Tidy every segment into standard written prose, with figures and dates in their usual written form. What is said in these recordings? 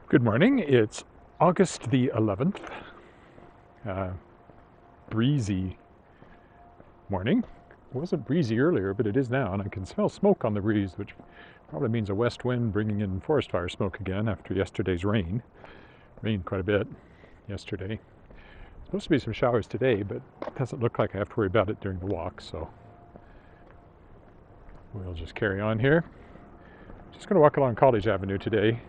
Good morning. It's August the 11th. Breezy morning. It wasn't breezy earlier, but it is now, and I can smell smoke on the breeze, which probably means a west wind bringing in forest fire smoke again after yesterday's rain. Rained quite a bit yesterday. Supposed to be some showers today, but it doesn't look like I have to worry about it during the walk, so we'll just carry on here. Just going to walk along College Avenue today.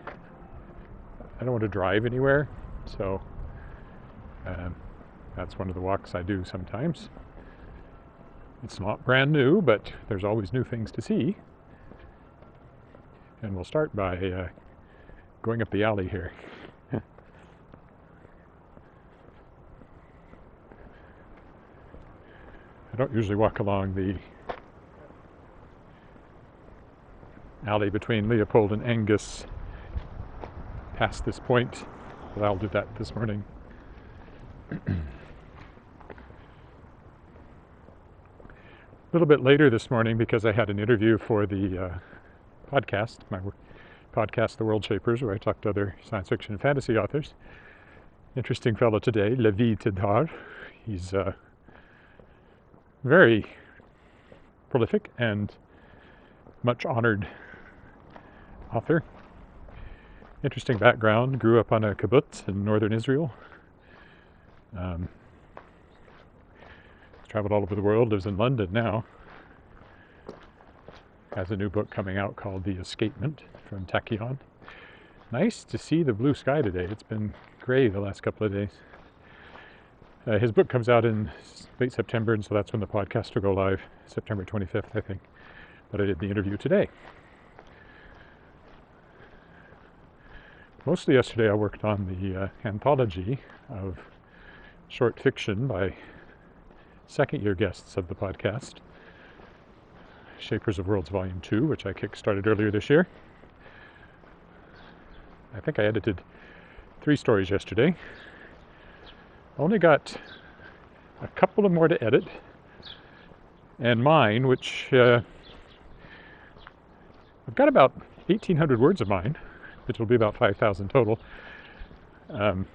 I don't want to drive anywhere, so that's one of the walks I do sometimes. It's not brand new, but there's always new things to see. And we'll start by going up the alley here. I don't usually walk along the alley between Leopold and Angus past this point, but I'll do that this morning. A little bit later this morning because I had an interview for the podcast, my podcast, The World Shapers, where I talk to other science fiction and fantasy authors. Interesting fellow today, Levi Tidhar. He's very prolific and much honored author. Interesting background, grew up on a kibbutz in northern Israel. Traveled all over the world, lives in London now. Has a new book coming out called The Escapement from Tachyon. Nice to see the blue sky today. It's been gray the last couple of days. His book comes out in late September, and so that's when the podcast will go live, September 25th, I think. But I did the interview today. Mostly yesterday I worked on the anthology of short fiction by second-year guests of the podcast, Shapers of Worlds Volume 2, which I kick-started earlier this year. I think I edited 3 stories yesterday. Only got a couple of more to edit, and mine, which I've got about 1,800 words of mine, which will be about 5,000 total. And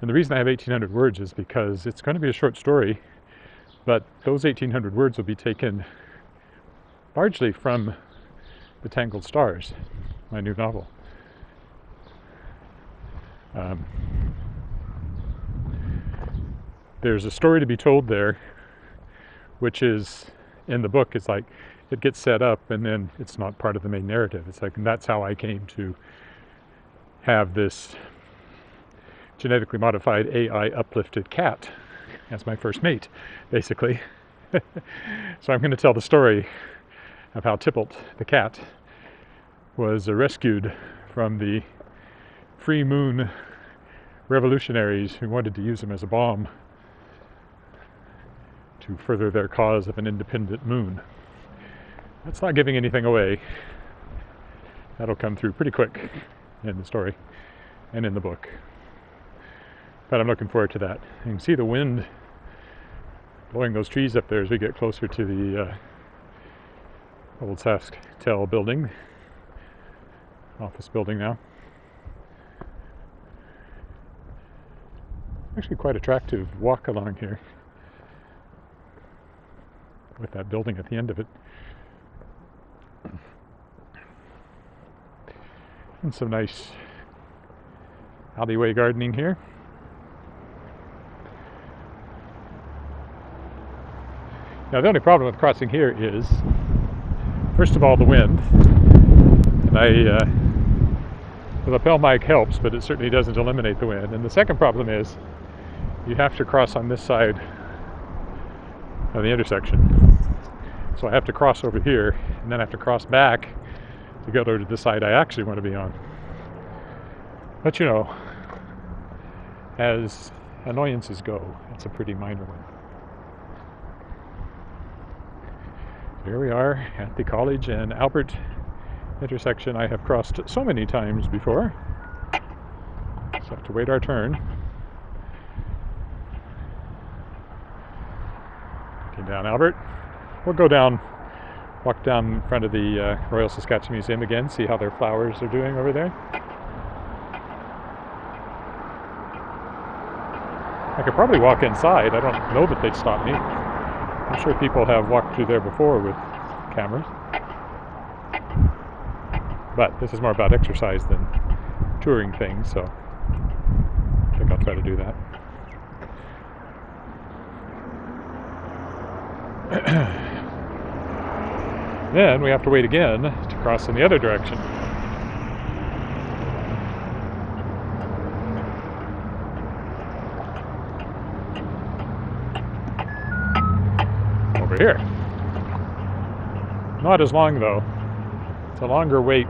the reason I have 1,800 words is because it's going to be a short story, but those 1,800 words will be taken largely from The Tangled Stars, my new novel. There's a story to be told there, which is, in the book, it's like, it gets set up and then it's not part of the main narrative. It's like, and that's how I came to have this genetically modified AI uplifted cat as my first mate, basically. So I'm going to tell the story of how Tybalt, the cat, was rescued from the Free Moon revolutionaries who wanted to use him as a bomb to further their cause of an independent moon. That's not giving anything away. That'll come through pretty quick in the story and in the book. But I'm looking forward to that. You can see the wind blowing those trees up there as we get closer to the old Saskatchewan building, office building now. Actually quite attractive walk along here with that building at the end of it. And some nice alleyway gardening here. Now the only problem with crossing here is, first of all, the wind. And the lapel mic helps, but it certainly doesn't eliminate the wind. And the second problem is, you have to cross on this side of the intersection. So I have to cross over here, and then I have to cross back to go to the side I actually want to be on. But you know, as annoyances go, it's a pretty minor one. Here we are at the College and Albert intersection I have crossed so many times before. Just have to wait our turn. Getting down Albert. We'll go down Walk down in front of the Royal Saskatchewan Museum again, see how their flowers are doing over there. I could probably walk inside. I don't know that they'd stop me. I'm sure people have walked through there before with cameras. But this is more about exercise than touring things, so I think I'll try to do that. Then we have to wait again to cross in the other direction. Over here. Not as long though. It's a longer wait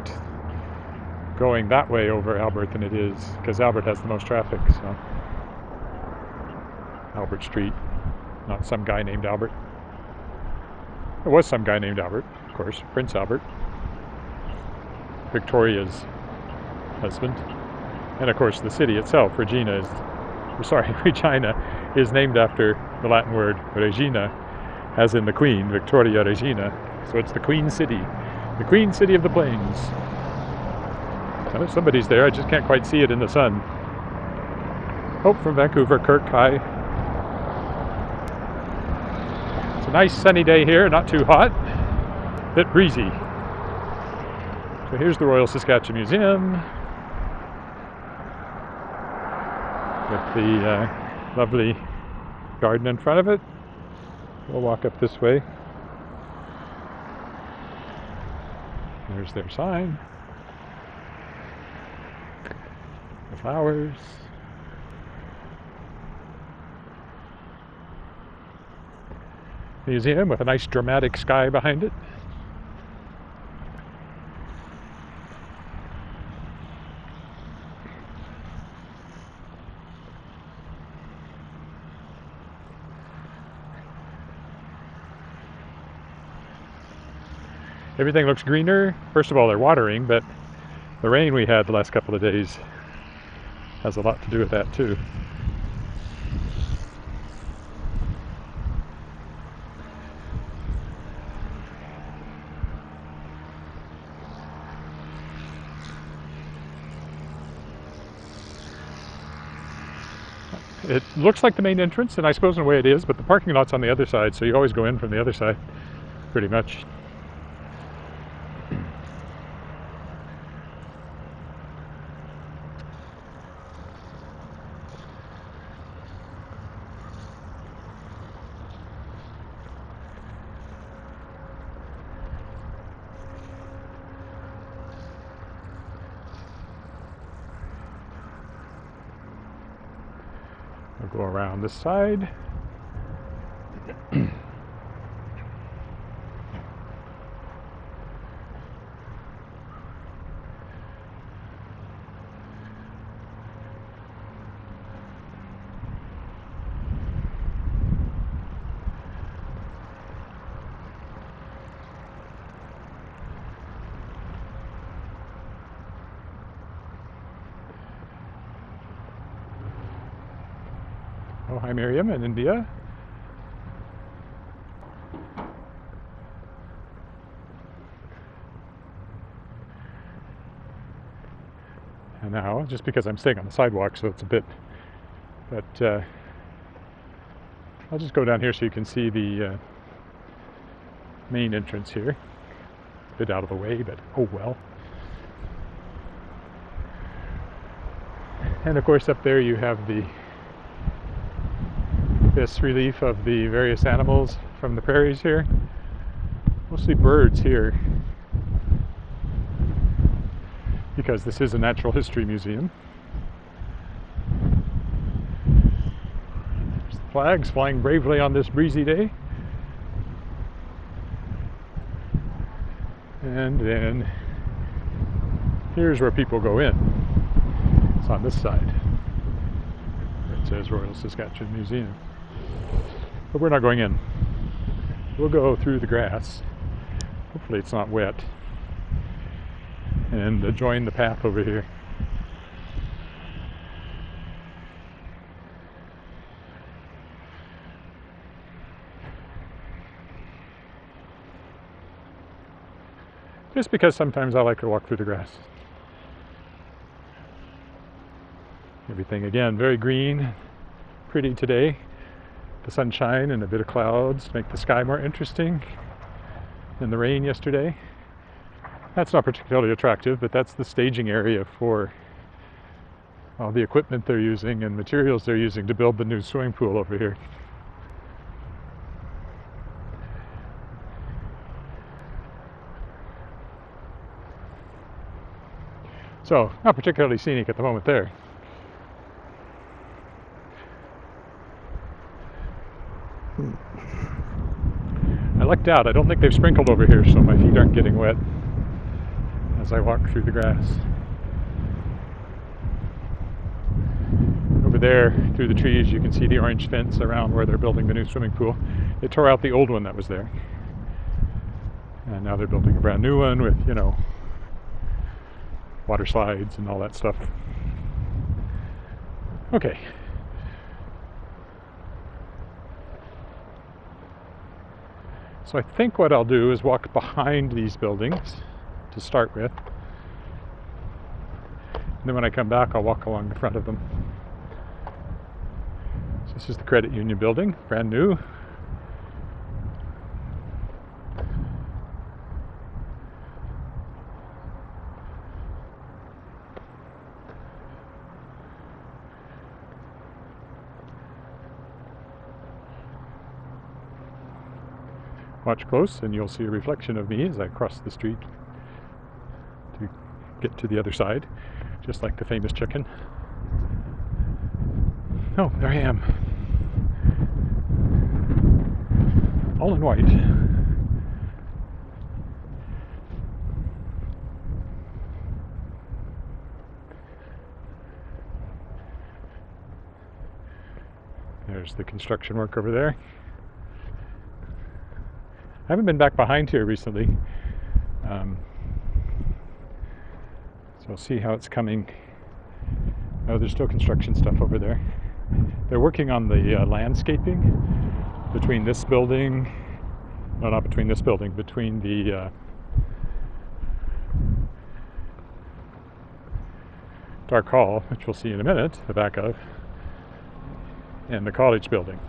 going that way over Albert than it is, because Albert has the most traffic, so. Albert Street, not some guy named Albert. There was some guy named Albert, of course, Prince Albert, Victoria's husband. And of course the city itself, Regina, is named after the Latin word Regina, as in the Queen, Victoria Regina. So it's the Queen City of the Plains. Well, somebody's there, I just can't quite see it in the sun. Oh, from Vancouver, Kirk, hi. It's a nice sunny day here, not too hot, a bit breezy. So here's the Royal Saskatchewan Museum with the lovely garden in front of it. We'll walk up this way. There's their sign. The flowers. Museum with a nice dramatic sky behind it. Everything looks greener. First of all, they're watering, but the rain we had the last couple of days has a lot to do with that too. It looks like the main entrance, and I suppose in a way it is, but the parking lot's on the other side, so you always go in from the other side, pretty much. I'll go around this side. Oh, hi Miriam in India. And now, just because I'm staying on the sidewalk, so it's a bit, but I'll just go down here so you can see the main entrance here. A bit out of the way, but oh well. And of course up there you have this relief of the various animals from the prairies here. Mostly birds here, because this is a natural history museum. There's the flags flying bravely on this breezy day. And then here's where people go in. It's on this side. It says Royal Saskatchewan Museum. But we're not going in. We'll go through the grass. Hopefully it's not wet. And join the path over here. just because sometimes I like to walk through the grass. Everything again very green, pretty today. The sunshine and a bit of clouds make the sky more interesting than the rain yesterday. That's not particularly attractive, but that's the staging area for all the equipment they're using and materials they're using to build the new swimming pool over here. So, not particularly scenic at the moment there. I lucked out. I don't think they've sprinkled over here, so my feet aren't getting wet as I walk through the grass. Over there, through the trees, you can see the orange fence around where they're building the new swimming pool. They tore out the old one that was there. And now they're building a brand new one with, water slides and all that stuff. Okay. So I think what I'll do is walk behind these buildings to start with. And then when I come back, I'll walk along the front of them. So this is the Credit Union building, brand new. Watch close and you'll see a reflection of me as I cross the street to get to the other side, just like the famous chicken. Oh, there I am. All in white. There's the construction work over there. I haven't been back behind here recently, so I'll see how it's coming. Oh, there's still construction stuff over there. They're working on the landscaping between this building, no, not between this building, between the Dark Hall, which we'll see in a minute, the back of, and the college building.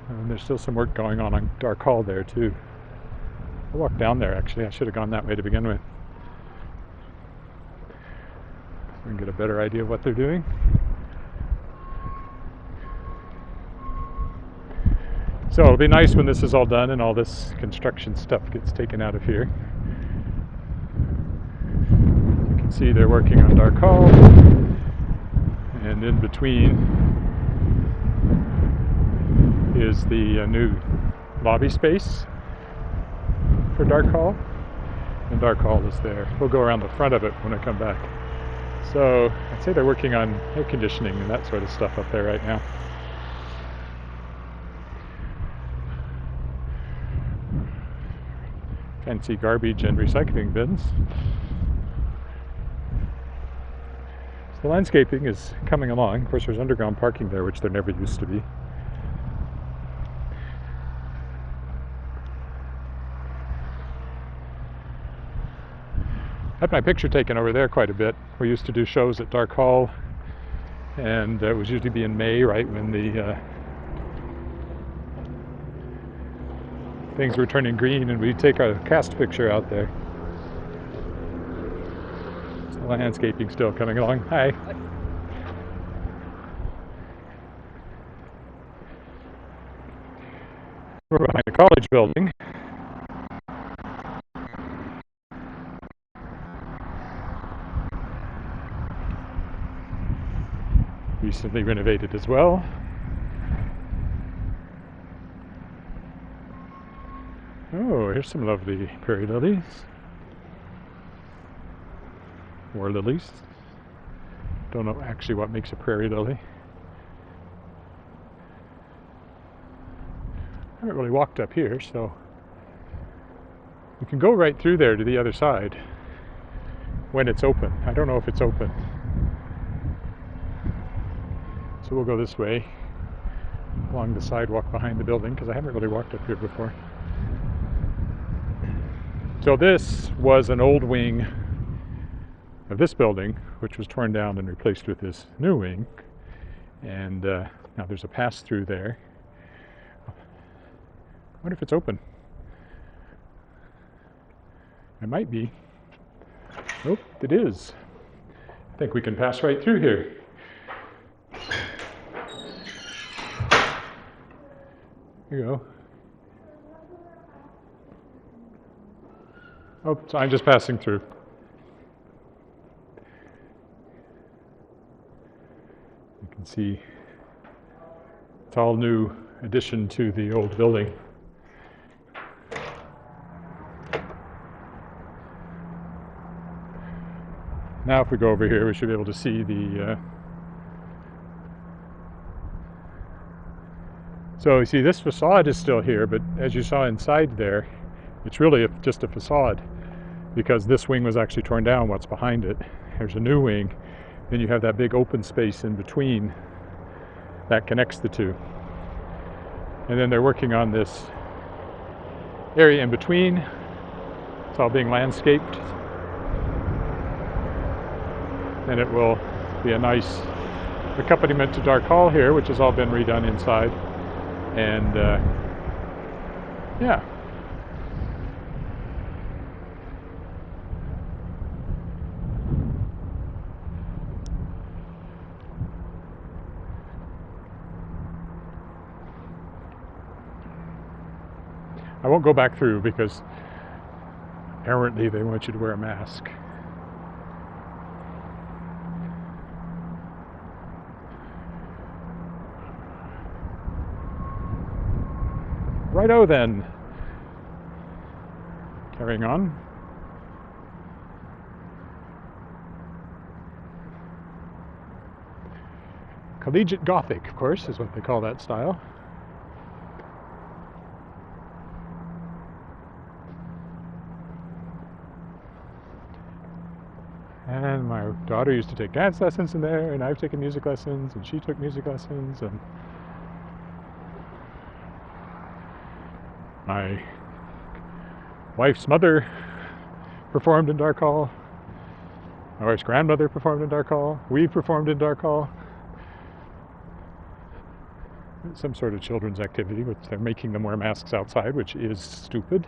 And there's still some work going on Dark Hall there too. I'll walk down there actually. I should have gone that way to begin with. So we can get a better idea of what they're doing. So it'll be nice when this is all done and all this construction stuff gets taken out of here. You can see they're working on Dark Hall, and in between is the new lobby space for Dark Hall, and Dark Hall is there. We'll go around the front of it when I come back. So I'd say they're working on air conditioning and that sort of stuff up there right now. Fancy garbage and recycling bins. So the landscaping is coming along. Of course, there's underground parking there, which there never used to be. I had my picture taken over there quite a bit. We used to do shows at Dark Hall, and it was usually be in May, right when the things were turning green, and we'd take a cast picture out there. So the landscaping still coming along. Hi. We're behind the college building. Recently renovated as well. Oh, here's some lovely prairie lilies. Or lilies. Don't know actually what makes a prairie lily. I haven't really walked up here, so you can go right through there to the other side when it's open. I don't know if it's open. So we'll go this way. along the sidewalk behind the building because I haven't really walked up here before. So this was an old wing of this building, which was torn down and replaced with this new wing. And now there's a pass-through there. I wonder if it's open. It might be. Nope, it is. I think we can pass right through here. Here you go. Oh, so I'm just passing through. You can see it's all new addition to the old building. Now if we go over here, we should be able to see the... So you see this facade is still here, but as you saw inside there, it's really just a facade because this wing was actually torn down. What's behind it? There's a new wing. Then you have that big open space in between that connects the two. And then they're working on this area in between. It's all being landscaped. And it will be a nice accompaniment to Dark Hall here, which has all been redone inside. And yeah. I won't go back through because apparently they want you to wear a mask. Righto then. Carrying on. Collegiate Gothic, of course, is what they call that style. And my daughter used to take dance lessons in there, and I've taken music lessons, and she took music lessons, and my wife's mother performed in Dark Hall. My wife's grandmother performed in Dark Hall. We performed in Dark Hall. Some sort of children's activity, which they're making them wear masks outside, which is stupid.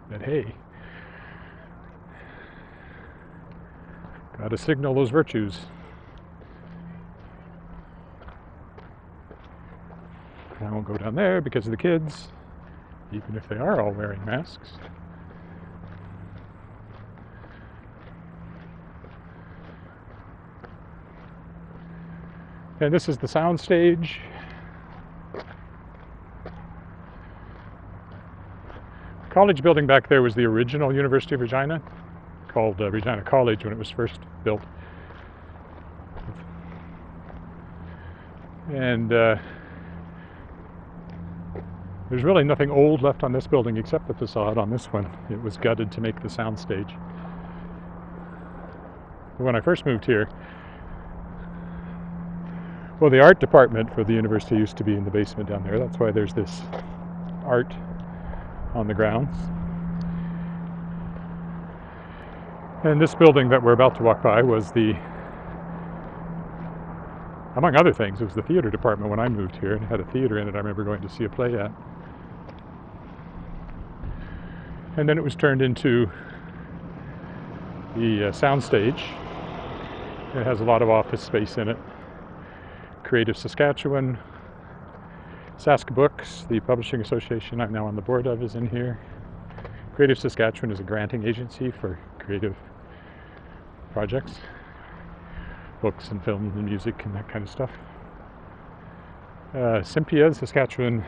But hey, gotta signal those virtues. I won't go down there because of the kids, even if they are all wearing masks. And this is the sound stage. The college building back there was the original University of Regina, called Regina College when it was first built. And there's really nothing old left on this building except the facade on this one. It was gutted to make the sound stage. When I first moved here, well, the art department for the university used to be in the basement down there. That's why there's this art on the grounds. And this building that we're about to walk by was the, among other things, it was the theater department when I moved here, and it had a theater in it I remember going to see a play at. And then it was turned into the sound stage. It has a lot of office space in it. Creative Saskatchewan, Sask Books, the publishing association I'm now on the board of, is in here. Creative Saskatchewan is a granting agency for creative projects, books and film and music and that kind of stuff. Simpia, Saskatchewan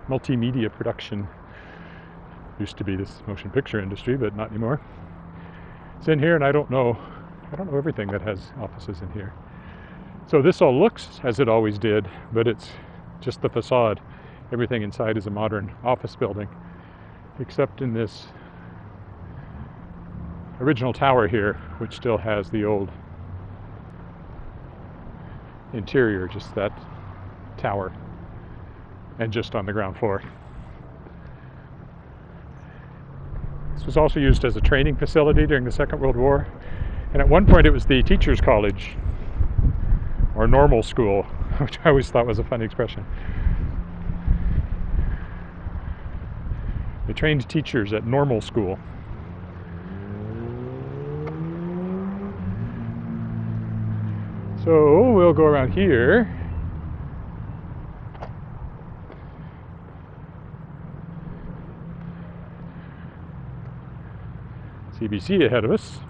multimedia production, used to be this motion picture industry, but not anymore. It's in here, and I don't know everything that has offices in here. So this all looks as it always did, but it's just the facade. Everything inside is a modern office building, except in this original tower here, which still has the old interior, just that tower and just on the ground floor. This was also used as a training facility during the Second World War, and at one point it was the teachers' college, or normal school, which I always thought was a funny expression. They trained teachers at normal school. So we'll go around here. CBC ahead of us,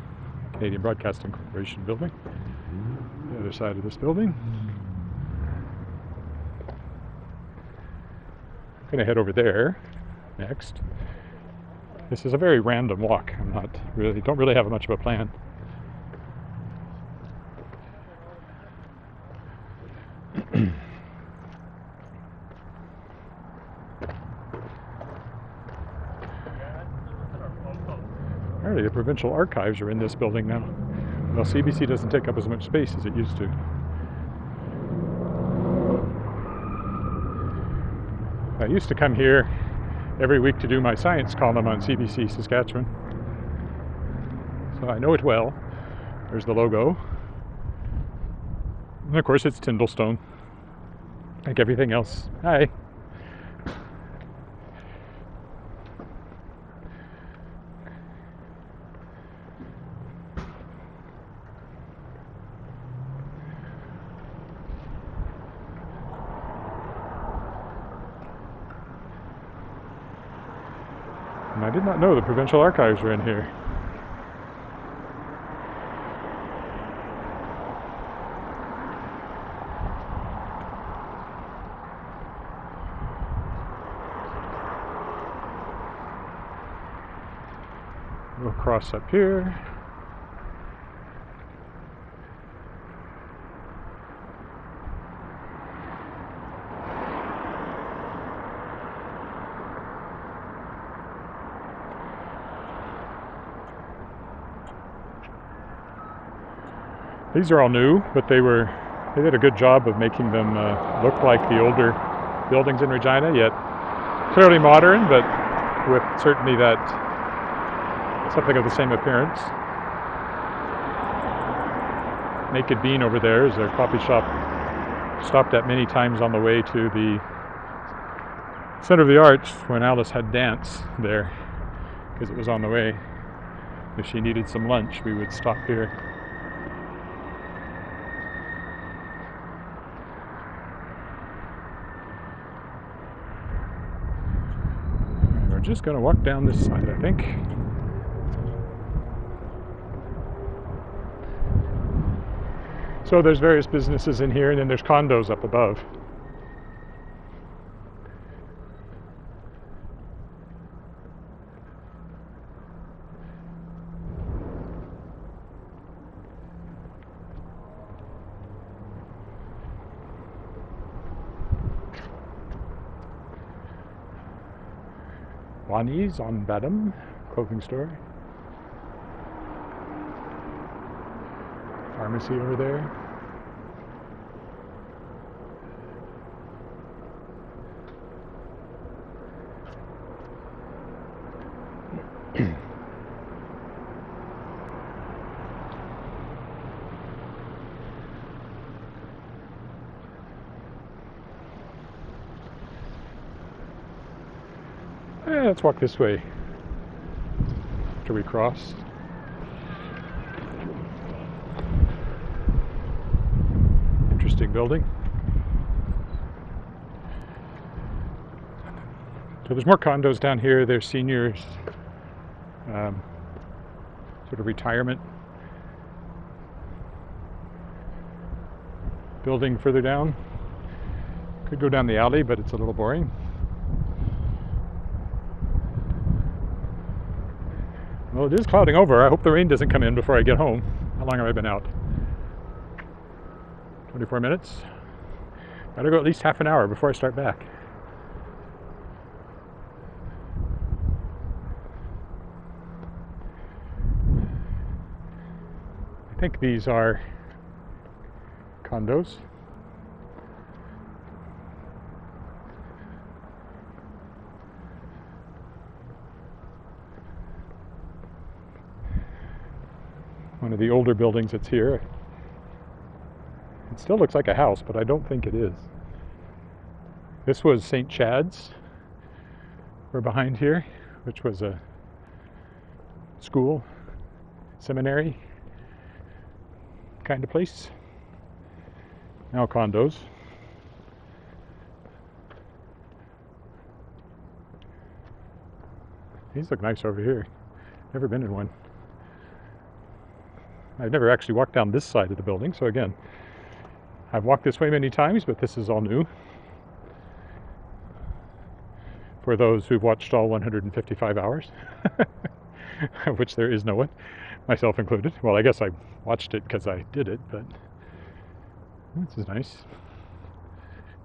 Canadian Broadcasting Corporation building. The other side of this building. I'm going to head over there next. This is a very random walk. Don't really have much of a plan. Apparently the Provincial Archives are in this building now. Well, CBC doesn't take up as much space as it used to. I used to come here every week to do my science column on CBC Saskatchewan. So I know it well. There's the logo. And of course it's Tyndallstone, like everything else. Hi. And I did not know the Provincial Archives were in here. We'll cross up here. These are all new, but they did a good job of making them look like the older buildings in Regina, yet clearly modern, but with certainly that something of the same appearance. Naked Bean over there is their coffee shop. Stopped at many times on the way to the Center of the Arts when Alice had dance there, because it was on the way. If she needed some lunch, we would stop here. We're just going to walk down this side, I think. So there's various businesses in here, and then there's condos up above. Bonnie's on Badham, clothing store. Pharmacy over there. Let's walk this way after we cross. Interesting building. So there's more condos down here. There's seniors, sort of retirement building further down. Could go down the alley, but it's a little boring. Well, it is clouding over. I hope the rain doesn't come in before I get home. How long have I been out? 24 minutes? Gotta go at least half an hour before I start back. I think these are condos. of the older buildings that's here. It still looks like a house, but I don't think it is. This was St. Chad's. We're behind here, which was a school, seminary kind of place. Now condos. These look nice over here. Never been in one. I've never actually walked down this side of the building, so again, I've walked this way many times, but this is all new. For those who've watched all 155 hours, of which there is no one, myself included. Well, I guess I watched it because I did it, but this is nice.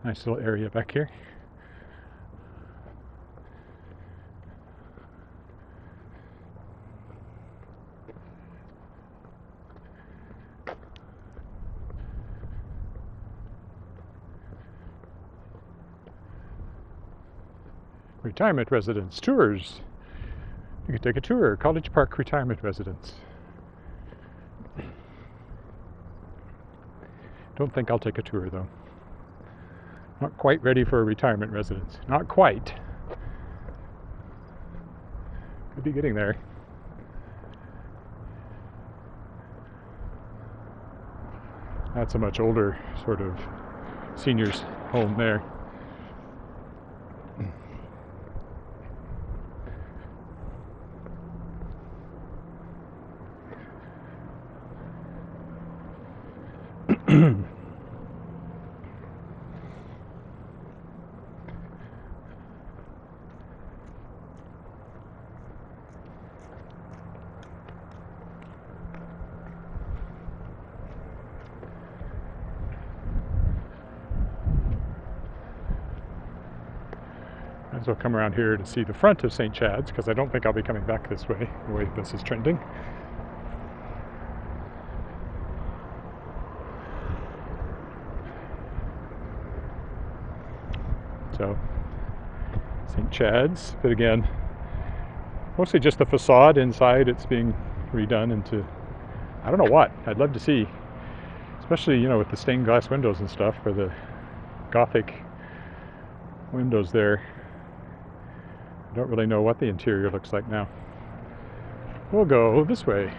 Nice little area back here. Retirement residence tours. You can take a tour. College Park Retirement Residence. Don't think I'll take a tour though. Not quite ready for a retirement residence. Not quite. Could be getting there. That's a much older sort of seniors home there. Might as well come around here to see the front of St. Chad's, because I don't think I'll be coming back this way, the way this is trending. So, St. Chad's, but again, mostly just the facade. Inside it's being redone into, I don't know what. I'd love to see, especially, you know, with the stained glass windows and stuff, for the Gothic windows there. I don't really know what the interior looks like now. We'll go this way.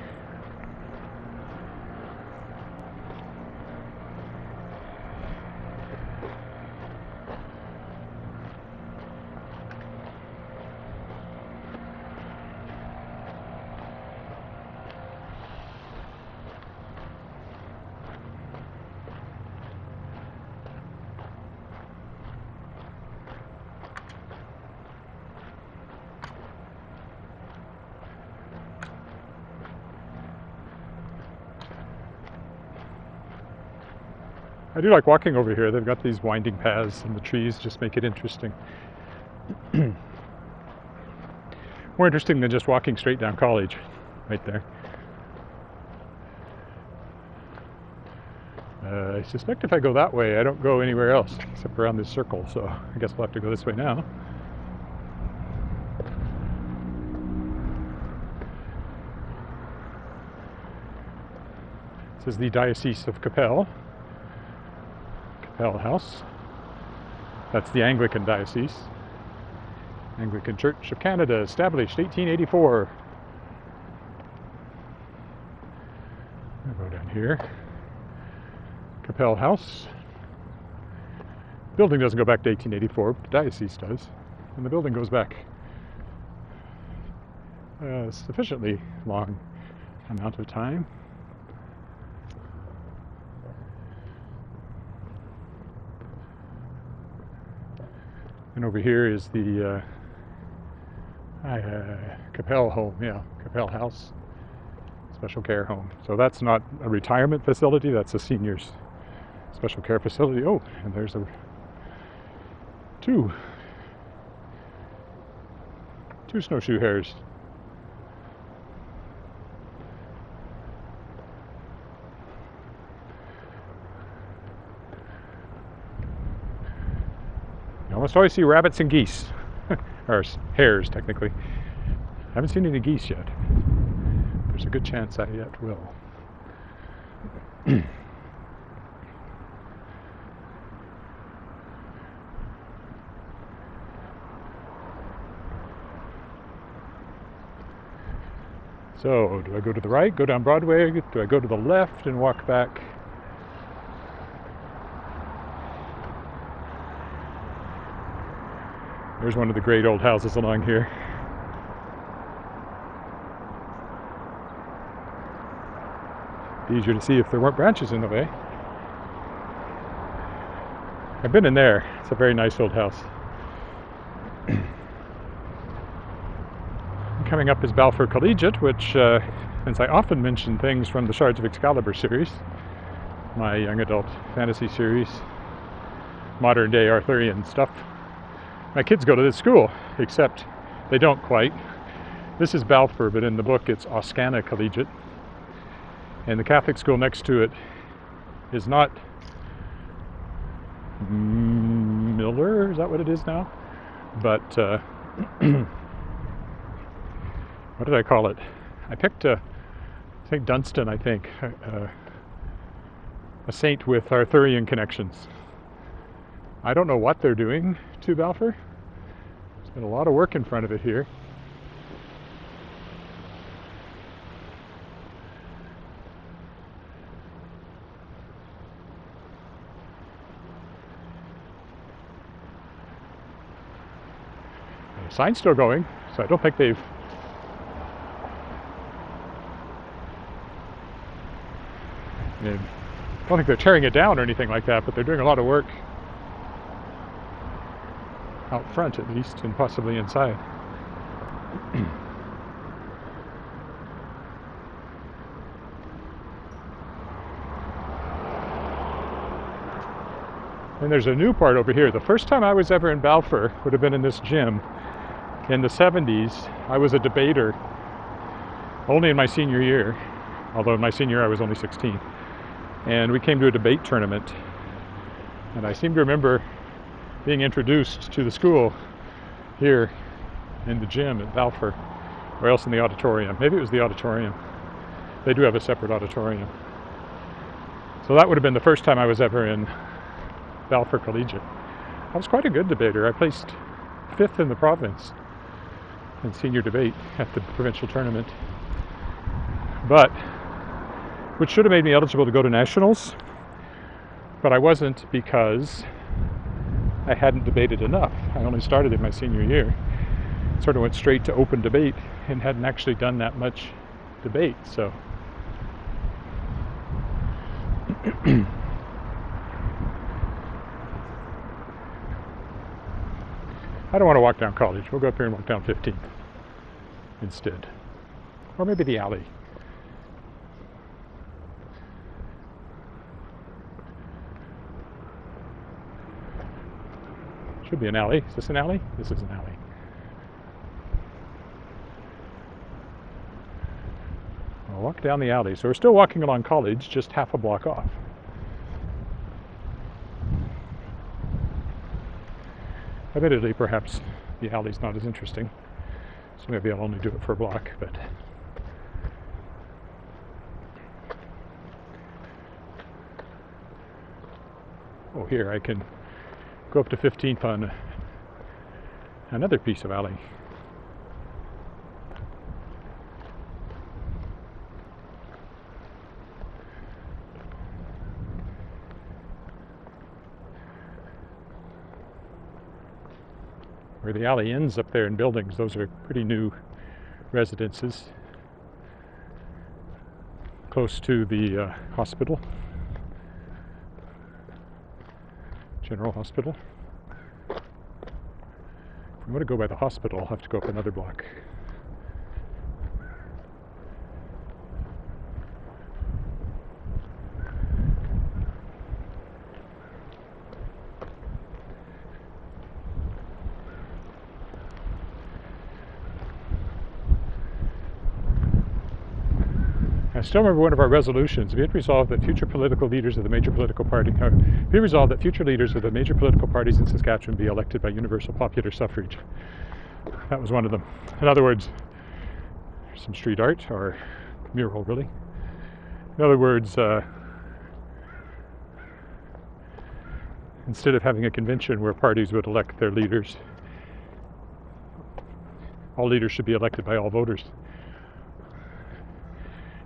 I do like walking over here. They've got these winding paths and the trees just make it interesting. More interesting than just walking straight down College, right there. I suspect if I go that way, I don't go anywhere else except around this circle, so I guess we'll have to go this way now. This is the Diocese of Capel. Capel House. That's the Anglican Diocese. Anglican Church of Canada, established 1884. I'll go down here. Capel House. The building doesn't go back to 1884, but the diocese does. And the building goes back a sufficiently long amount of time. And over here is the Capel home, Capel House, special care home. So that's not a retirement facility, that's a seniors special care facility. Oh, and there's two snowshoe hares. You almost always see rabbits and geese, or hares technically. I haven't seen any geese yet. There's a good chance I yet will. So, do I go to the right, go down Broadway? Do I go to the left and walk back? There's one of the great old houses along here. Easier to see if there weren't branches in the way. I've been in there. It's a very nice old house. Coming up is Balfour Collegiate, which, since I often mention things from the Shards of Excalibur series, my young adult fantasy series, modern day Arthurian stuff, my kids go to this school, except they don't quite. This is Balfour, but in the book it's Oscana Collegiate. And the Catholic school next to it is not Miller, is that what it is now? But what did I call it? I picked St. Dunstan, I think, a saint with Arthurian connections. I don't know what they're doing to Balfour. There's been a lot of work in front of it here. The sign's still going, so I don't think they've I don't think they're tearing it down or anything like that, but they're doing a lot of work out front at least, and possibly inside. And there's a new part over here. The first time I was ever in Balfour would have been in this gym. In the 70s, I was a debater, only in my senior year, although in my senior year I was only 16. And we came to a debate tournament. And I seem to remember being introduced to the school here in the gym at Balfour, or else in the auditorium. Maybe it was the auditorium. They do have a separate auditorium. So that would have been the first time I was ever in Balfour Collegiate. I was quite a good debater. I placed 5th in the province in senior debate at the provincial tournament. But, which should have made me eligible to go to nationals, but I wasn't because I hadn't debated enough. I only started in my senior year. Sort of went straight to open debate and hadn't actually done that much debate, so. I don't want to walk down College. We'll go up here and walk down 15th instead. Or maybe the alley. Should be an alley. Is this an alley? This is an alley. I'll walk down the alley. So we're still walking along College, just half a block off. Admittedly, perhaps the alley's not as interesting, so maybe I'll only do it for a block, but oh, here I can go up to 15th on another piece of alley. Where the alley ends up there in buildings, those are pretty new residences close to the hospital, General Hospital. If we want to go by the hospital, I'll have to go up another block. I still remember one of our resolutions. We had resolved that future political leaders of the major political party. We resolved that future leaders of the major political parties in Saskatchewan be elected by universal popular suffrage. That was one of them. In other words, some street art, or mural really. In other words, instead of having a convention where parties would elect their leaders, all leaders should be elected by all voters.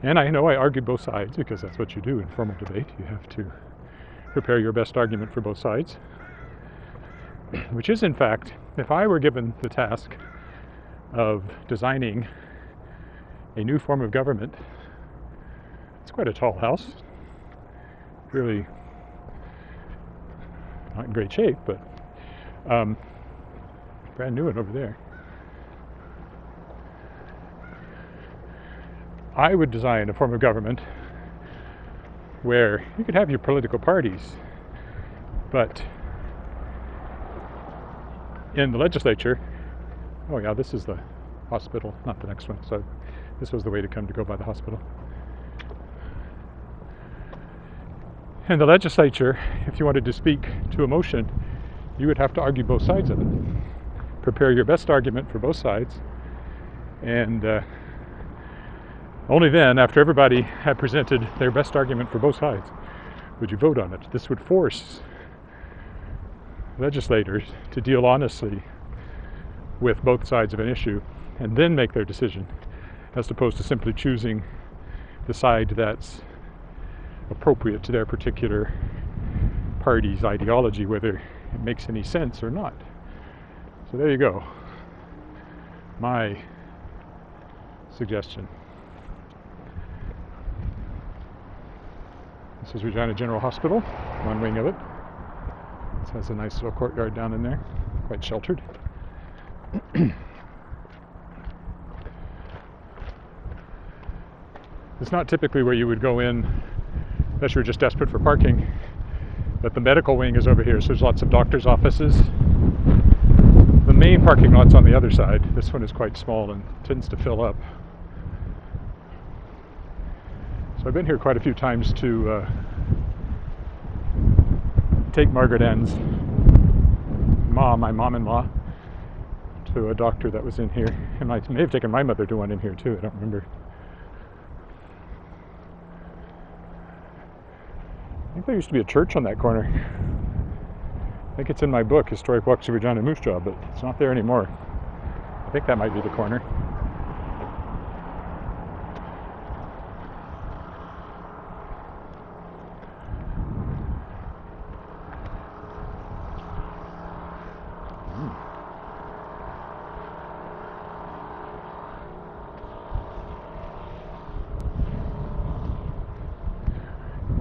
And I know I argued both sides, because that's what you do in formal debate. You have to prepare your best argument for both sides, which is, in fact, if I were given the task of designing a new form of government, it's quite a tall house, really not in great shape, but brand new one over there. I would design a form of government where you could have your political parties, but in the legislature, oh yeah, this is the hospital, not the next one, so this was the way to come to go by the hospital. In the legislature, if you wanted to speak to a motion, you would have to argue both sides of it. Prepare your best argument for both sides, and only then, after everybody had presented their best argument for both sides, would you vote on it. This would force legislators to deal honestly with both sides of an issue and then make their decision, as opposed to simply choosing the side that's appropriate to their particular party's ideology, whether it makes any sense or not. So there you go. My suggestion. This is Regina General Hospital, one wing of it. It has a nice little courtyard down in there, quite sheltered. It's not typically where you would go in unless you were just desperate for parking, but the medical wing is over here, so there's lots of doctors' offices. The main parking lot's on the other side. This one is quite small and tends to fill up. So I've been here quite a few times to take Margaret Ann's mom, my mom-in-law, to a doctor that was in here. And I may have taken my mother to one in here too, I don't remember. I think there used to be a church on that corner. I think it's in my book, Historic Walks of Regina Moose Jaw, but it's not there anymore. I think that might be the corner.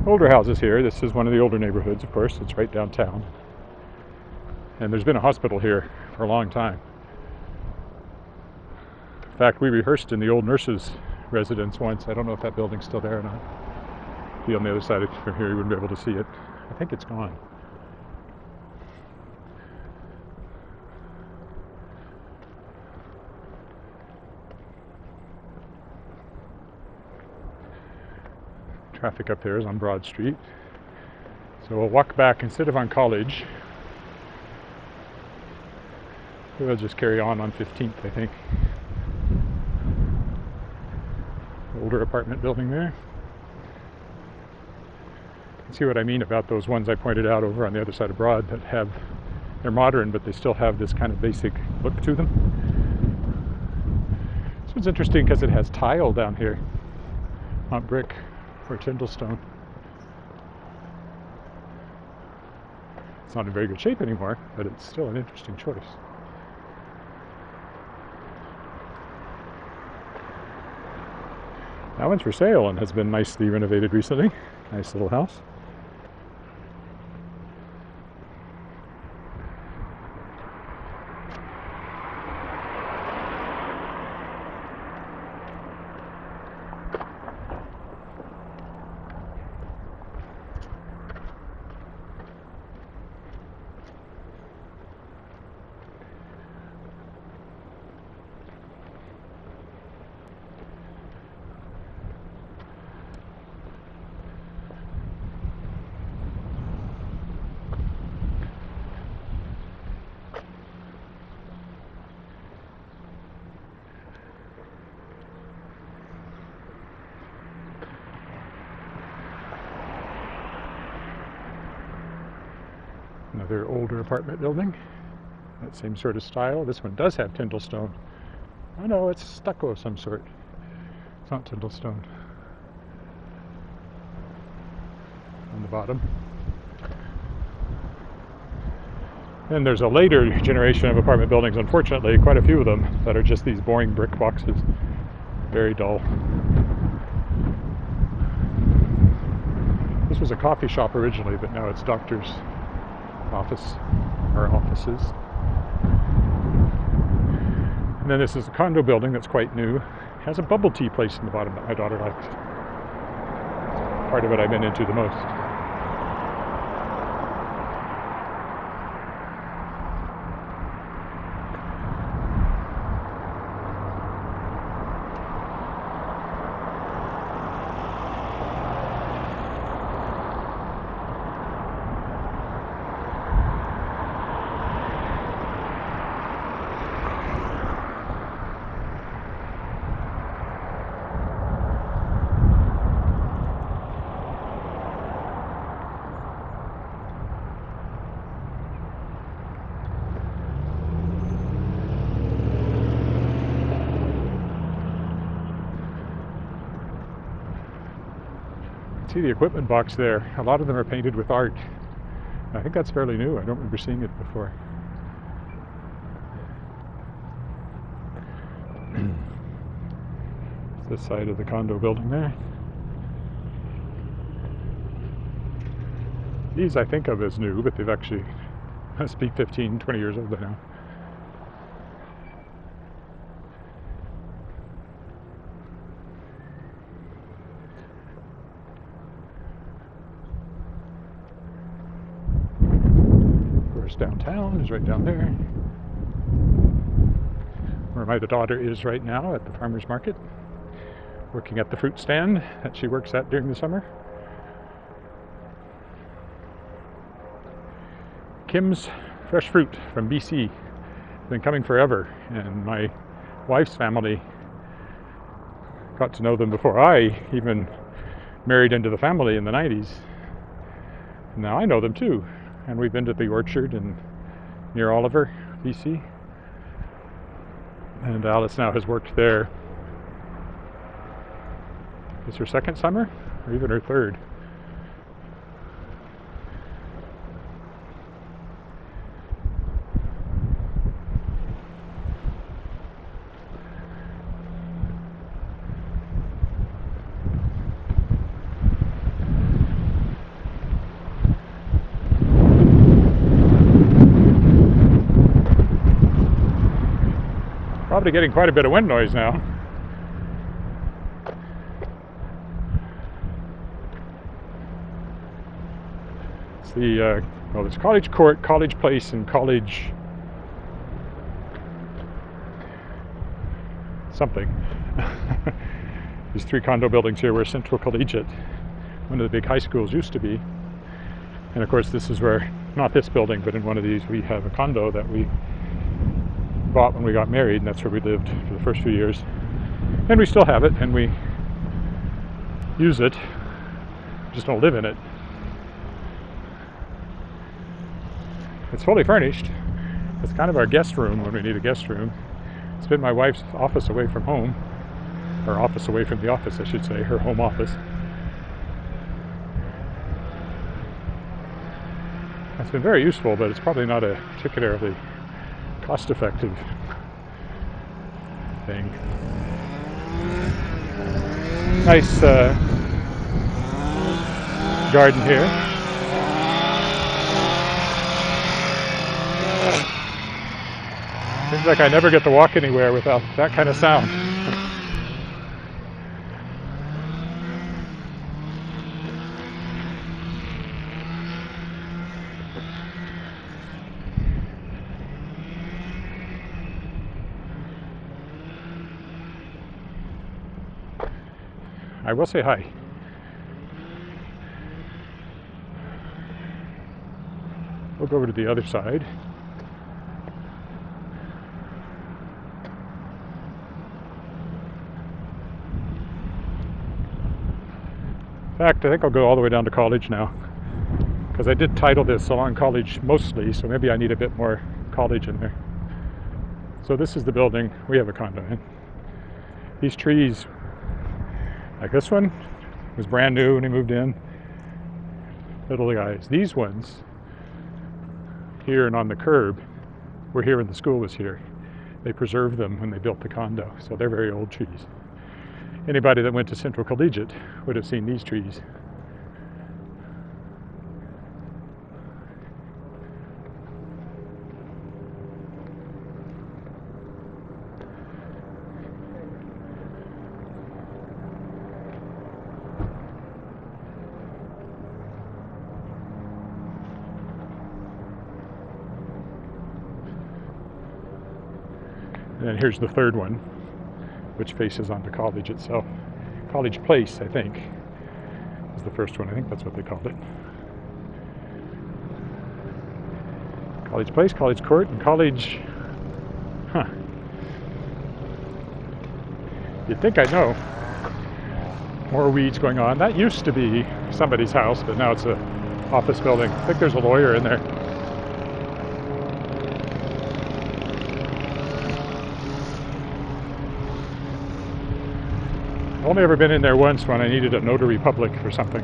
Older houses here. This is one of the older neighborhoods, of course. It's right downtown. And there's been a hospital here for a long time. In fact, we rehearsed in the old nurses' residence once. I don't know if that building's still there or not. Be on the other side from here, you wouldn't be able to see it. I think it's gone. Traffic up there is on Broad Street. So we'll walk back instead of on College. We'll just carry on 15th, I think. Older apartment building there. See what I mean about those ones I pointed out over on the other side of Broad that they're modern, but they still have this kind of basic look to them. This one's interesting because it has tile down here, not brick or Tyndallstone. It's not in very good shape anymore, but it's still an interesting choice. That one's for sale and has been nicely renovated recently. Nice little house. Another older apartment building, that same sort of style. This one does have Tyndall stone. Oh no, it's stucco of some sort. It's not Tyndall stone. On the bottom. And there's a later generation of apartment buildings, unfortunately, quite a few of them, that are just these boring brick boxes. Very dull. This was a coffee shop originally, but now it's doctor's office, or offices. And then this is a condo building that's quite new. It has a bubble tea place in the bottom that my daughter liked. Part of it I've been into the most. See the equipment box there. A lot of them are painted with art. I think that's fairly new. I don't remember seeing it before. It's this side of the condo building there. These I think of as new, but they've actually must be 15, 20 years old by now. Downtown is right down there, where my daughter is right now at the farmer's market, working at the fruit stand that she works at during the summer. Kim's Fresh Fruit from BC. It's been coming forever, and my wife's family got to know them before I even married into the family in the 90s. And now I know them too. And we've been to the orchard near Oliver, BC. And Alice now has worked there. It's her second summer, or even her third. Probably getting quite a bit of wind noise now. It's the, there's College Court, College Place, and College something. These three condo buildings here where Central Collegiate, one of the big high schools, used to be. And of course this is where, not this building, but in one of these we have a condo that we bought when we got married, and that's where we lived for the first few years. And we still have it, and we use it, just don't live in it. It's fully furnished. It's kind of our guest room when we need a guest room. It's been my wife's office away from home, or office away from the office, I should say, her home office. It's been very useful, but it's probably not a particularly cost-effective thing. Nice garden here. Seems like I never get to walk anywhere without that kind of sound. I will say hi. We'll go over to the other side. In fact, I think I'll go all the way down to College now. because I did title this Along College Mostly, so maybe I need a bit more college in there. So this is the building we have a condo in. These trees, like this one, was brand new when we moved in. Little guys. These ones, here and on the curb, were here when the school was here. They preserved them when they built the condo, so they're very old trees. Anybody that went to Central Collegiate would have seen these trees. And then here's the third one, which faces onto College itself. College Place, I think, is the first one. I think that's what they called it. College Place, College Court, and College... You'd think I'd know. More weeds going on. That used to be somebody's house, but now it's an office building. I think there's a lawyer in there. I've only ever been in there once when I needed a notary public for something.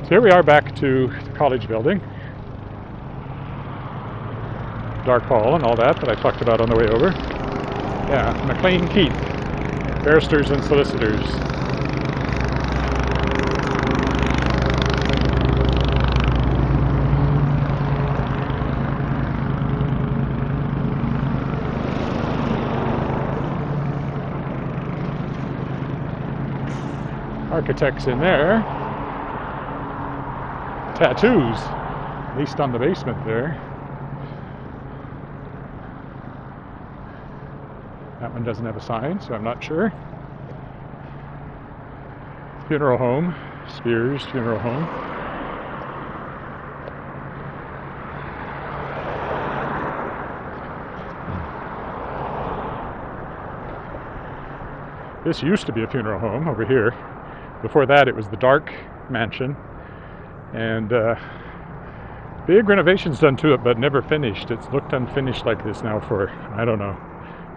So here we are back to the college building. Dark hall and all that I talked about on the way over. Yeah, McLean Keith, barristers and solicitors. Architects in there. Tattoos, at least on the basement there. That one doesn't have a sign, so I'm not sure. Funeral home, Spears Funeral Home. This used to be a funeral home over here. Before that, it was the Dark Mansion, and big renovations done to it, but never finished. It's looked unfinished like this now for, I don't know,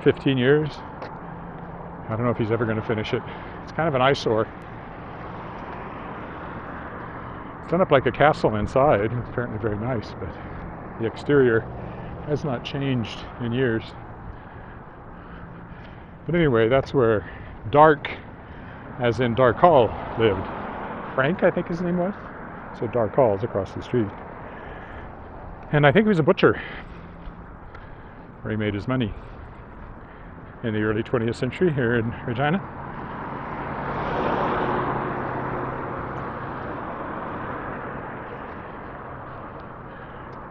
15 years. I don't know if he's ever going to finish it. It's kind of an eyesore. It's done up like a castle inside. It's apparently very nice, but the exterior has not changed in years. But anyway, that's where Dark, as in Dark Hall, lived. Frank, I think his name was. So Dark Hall's across the street. And I think he was a butcher, where he made his money in the early 20th century here in Regina.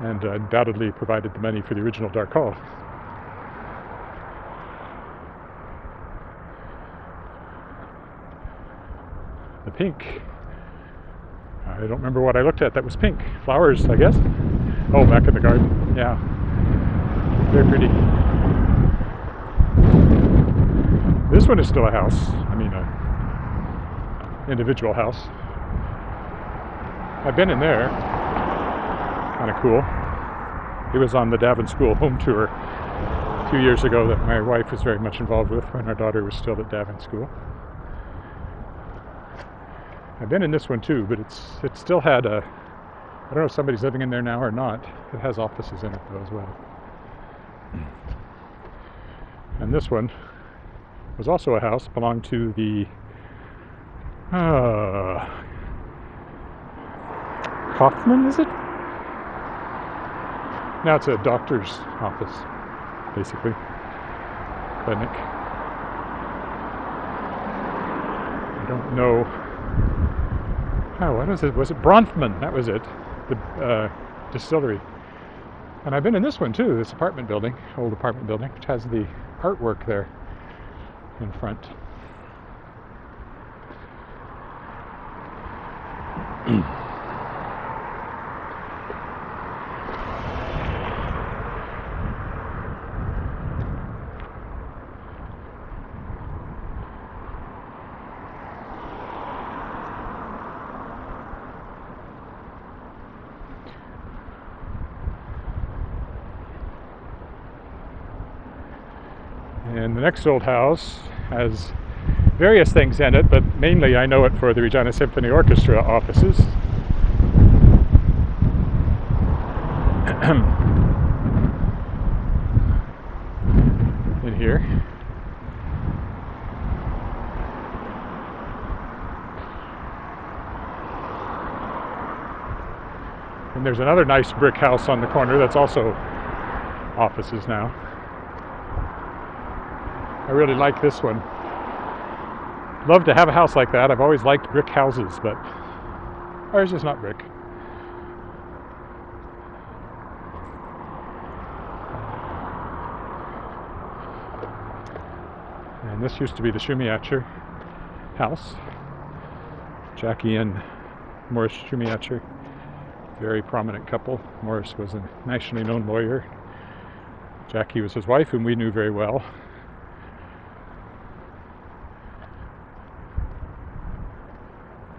And undoubtedly provided the money for the original Dark Hall. The pink. I don't remember what I looked at that was pink. Flowers, I guess. Oh, back in the garden. Yeah. Very pretty. This one is still a house. I mean, a individual house. I've been in there. Kind of cool. It was on the Davin School home tour a few years ago that my wife was very much involved with when our daughter was still at Davin School. I've been in this one too, but it still had a, I don't know if somebody's living in there now or not. It has offices in it though as well. And this one was also a house, belonged to the Kaufman, is it? Now it's a doctor's office, basically. Clinic. I don't know. Oh, what was it? Was it Bronfman? That was it. The distillery. And I've been in this one too, this apartment building, old apartment building, which has the artwork there in front. And the next old house has various things in it, but mainly I know it for the Regina Symphony Orchestra offices. In here. And there's another nice brick house on the corner that's also offices now. I really like this one. Love to have a house like that. I've always liked brick houses, but ours is not brick. And this used to be the Shumiacher house. Jackie and Morris Shumiacher, very prominent couple. Morris was a nationally known lawyer. Jackie was his wife, whom we knew very well.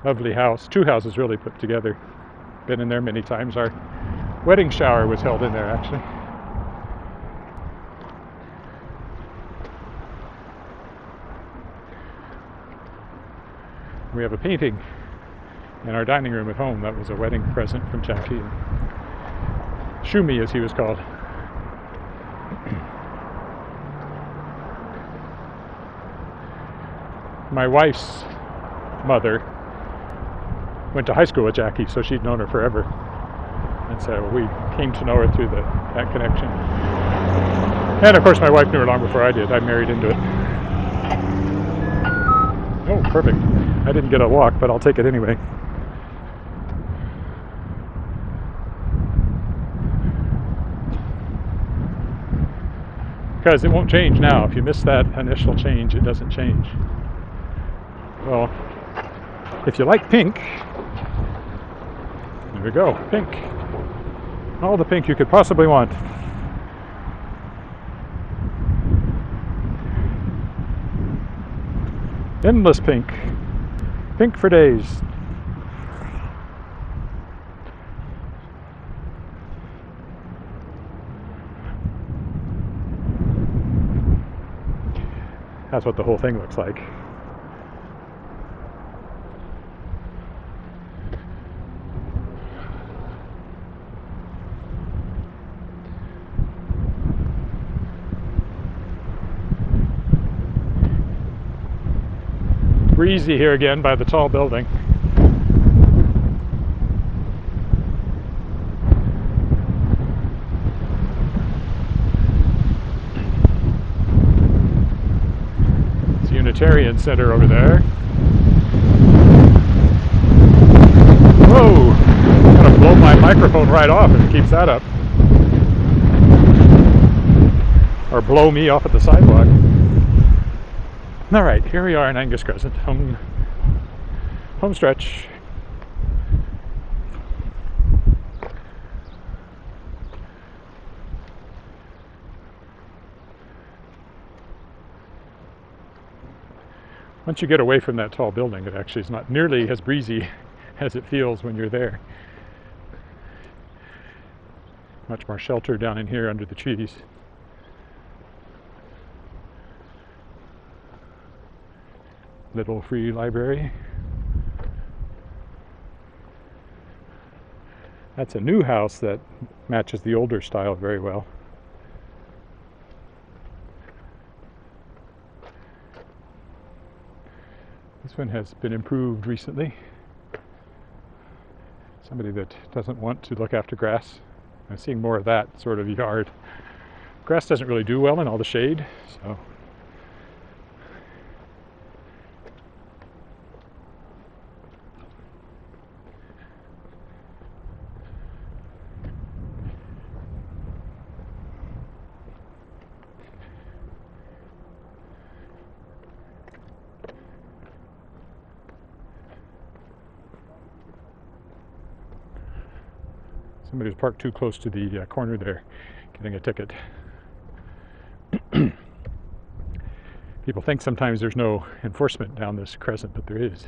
Lovely house. Two houses really put together. Been in there many times. Our wedding shower was held in there, actually. We have a painting in our dining room at home. That was a wedding present from Jackie. Shumi, as he was called. My wife's mother went to high school with Jackie, so she'd known her forever. And so we came to know her through that connection. And of course my wife knew her long before I did. I married into it. Oh, perfect. I didn't get a walk, but I'll take it anyway. Because it won't change now. If you miss that initial change, it doesn't change. Well, if you like pink, there we go, pink. All the pink you could possibly want. Endless pink. Pink for days. That's what the whole thing looks like. Breezy here again by the tall building. It's a Unitarian Center over there. Whoa! I'm gonna blow my microphone right off if it keeps that up. Or blow me off at the sidewalk. Alright, here we are in Angus Crescent, home stretch. Once you get away from that tall building, it actually is not nearly as breezy as it feels when you're there. Much more shelter down in here under the trees. Little free library. That's a new house that matches the older style very well. This one has been improved recently. Somebody that doesn't want to look after grass. I'm seeing more of that sort of yard. Grass doesn't really do well in all the shade, so somebody was parked too close to the corner there, getting a ticket. People think sometimes there's no enforcement down this crescent, but there is.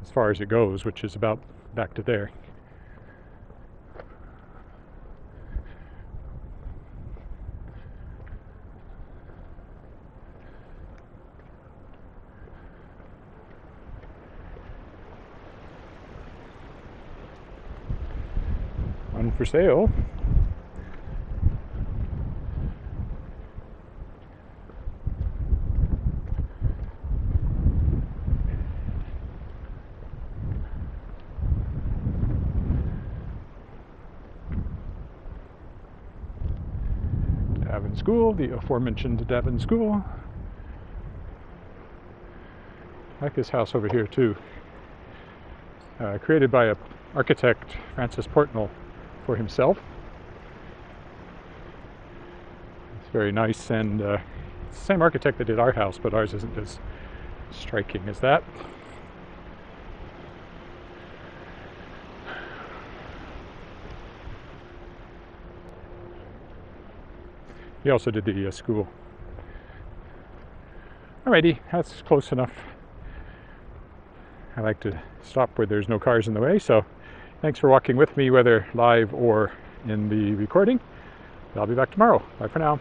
As far as it goes, which is about back to there. for sale. Davin School, the aforementioned Davin School. I like this house over here too. Created by an architect, Francis Portnell, for himself. It's very nice, and it's the same architect that did our house, but ours isn't as striking as that. He also did the school. Alrighty, that's close enough. I like to stop where there's no cars in the way, so thanks for walking with me, whether live or in the recording. I'll be back tomorrow. Bye for now.